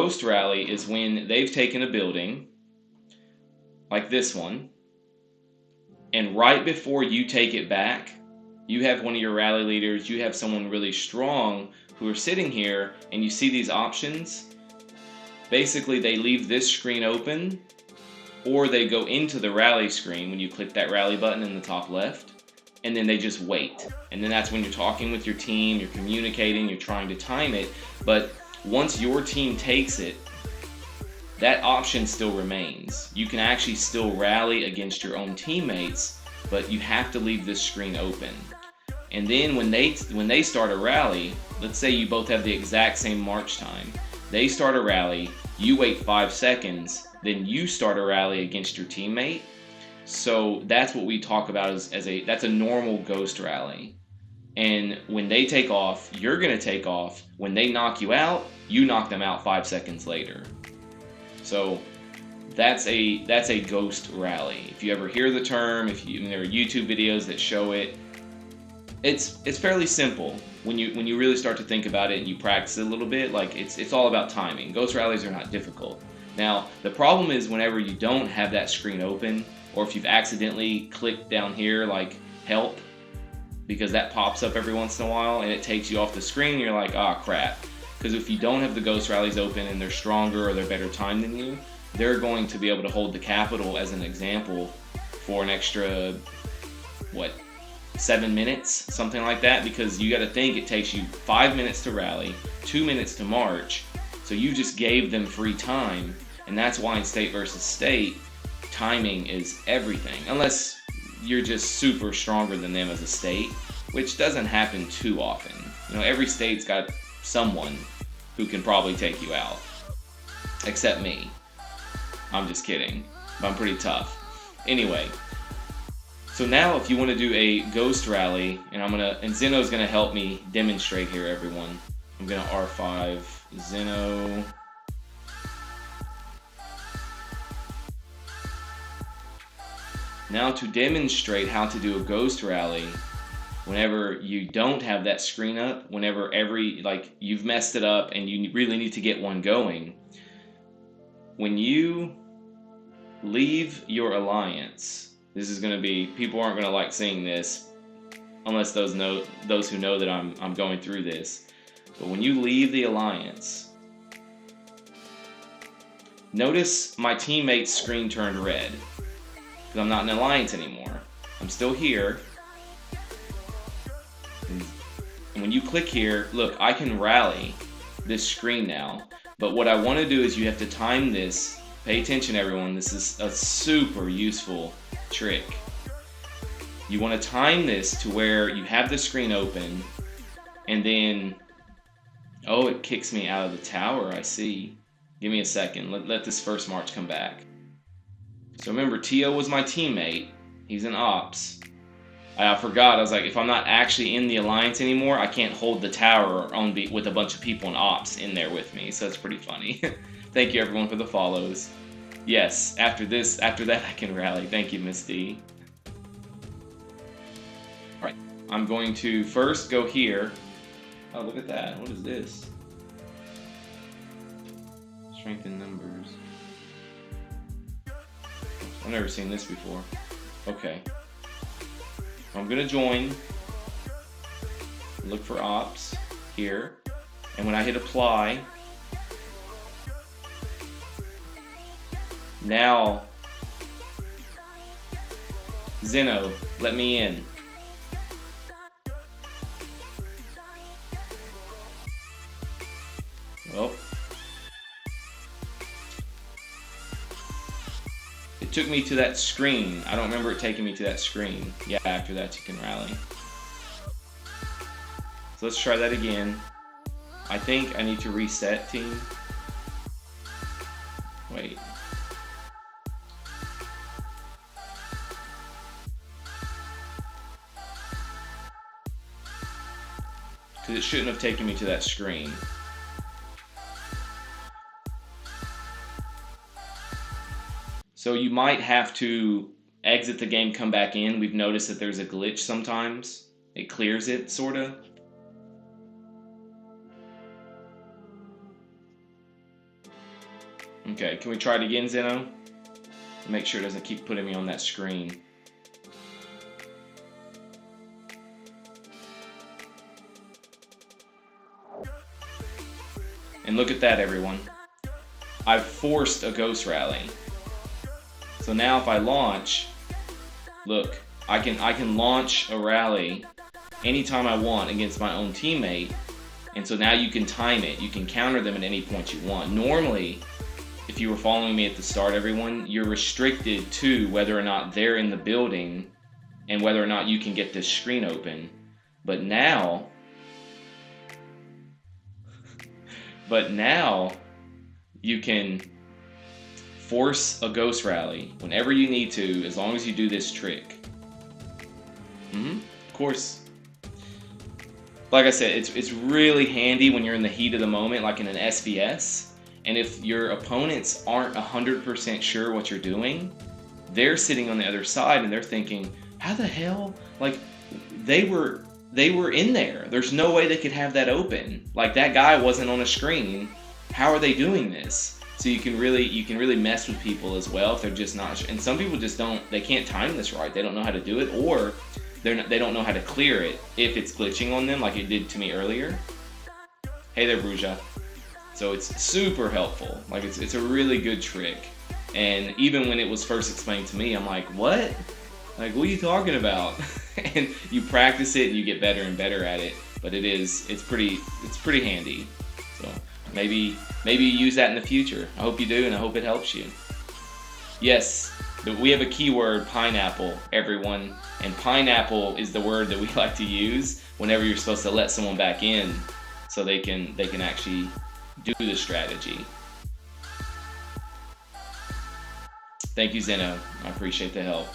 ghost rally is when they've taken a building, like this one, and right before you take it back, you have one of your rally leaders, you have someone really strong who are sitting here, and you see these options. Basically, they leave this screen open, or they go into the rally screen when you click that rally button in the top left, and then they just wait. And then that's when you're talking with your team, you're communicating, you're trying to time it. But once your team takes it, that option still remains. You can actually still rally against your own teammates, but you have to leave this screen open. And then when they start a rally, let's say you both have the exact same march time. They start a rally, you wait 5 seconds, then you start a rally against your teammate. So that's what we talk about as that's a normal ghost rally. And when they take off, you're going to take off. When they knock you out, you knock them out 5 seconds later. So that's a ghost rally. If you ever hear the term, there are YouTube videos that show it, it's fairly simple when you really start to think about it and you practice it a little bit. Like it's all about timing. Ghost rallies are not difficult. Now the problem is whenever you don't have that screen open, or if you've accidentally clicked down here like help, because that pops up every once in a while and it takes you off the screen, you're like, ah, crap. Because if you don't have the ghost rallies open and they're stronger or they're better timed than you, they're going to be able to hold the capital as an example for an extra 7 minutes, something like that, because you got to think it takes you 5 minutes to rally, 2 minutes to march, so you just gave them free time. And that's why in state versus state, timing is everything, unless you're just super stronger than them as a state, which doesn't happen too often. Every state's got someone who can probably take you out, except me. I'm just kidding, but I'm pretty tough. Anyway, so now if you want to do a ghost rally, and Zeno's gonna help me demonstrate here, everyone. I'm gonna R5 Zeno. Now to demonstrate how to do a ghost rally, whenever you don't have that screen up, whenever you've messed it up and you really need to get one going, when you leave your alliance, this is going to be, people aren't going to like seeing this unless those who know that I'm going through this. But when you leave the alliance, notice my teammate's screen turned red because I'm not in an alliance anymore. I'm still here. And when you click here, look, I can rally this screen now. But what I want to do is you have to time this. Pay attention, everyone. This is a super useful trick. You want to time this to where you have the screen open, and then, oh, it kicks me out of the tower, I see. Give me a second. Let this first march come back. So remember, Tio was my teammate. He's in ops. I forgot. I was like, if I'm not actually in the alliance anymore, I can't hold the tower with a bunch of people in ops in there with me. So it's pretty funny. Thank you, everyone, for the follows. Yes, after that, I can rally. Thank you, Miss D. All right, I'm going to first go here. Oh, look at that. What is this? Strength in numbers. I've never seen this before. Okay. I'm gonna join, look for ops here, and when I hit apply, now Zeno, let me in. Well, it took me to that screen. I don't remember it taking me to that screen. Yeah, after that you can rally. So let's try that again. I think I need to reset team. Wait. Because it shouldn't have taken me to that screen. So you might have to exit the game, come back in. We've noticed that there's a glitch sometimes. It clears it, sorta. Okay, can we try it again, Zeno? Make sure it doesn't keep putting me on that screen. And look at that, everyone. I've forced a ghost rally. So now if I launch, look, I can launch a rally anytime I want against my own teammate. And so now you can time it. You can counter them at any point you want. Normally, if you were following me at the start, everyone, you're restricted to whether or not they're in the building and whether or not you can get this screen open. But now you can force a ghost rally whenever you need to, as long as you do this trick. Of course. Like I said, it's really handy when you're in the heat of the moment, like in an SVS. And if your opponents aren't 100% sure what you're doing, they're sitting on the other side and they're thinking, how the hell? Like, they were in there. There's no way they could have that open. Like, that guy wasn't on a screen. How are they doing this? So you can really mess with people as well if they're just not sure. And some people just they can't time this right. They don't know how to do it, or they don't know how to clear it if it's glitching on them like it did to me earlier. Hey there, Bruja. So it's super helpful. Like, it's a really good trick. And even when it was first explained to me, I'm like, what? Like, what are you talking about? And you practice it and you get better and better at it. But it's pretty handy. So maybe you use that in the future. I hope you do, and I hope it helps you. Yes, we have a keyword, pineapple, everyone. And pineapple is the word that we like to use whenever you're supposed to let someone back in so they can actually do the strategy. Thank you, Zeno. I appreciate the help.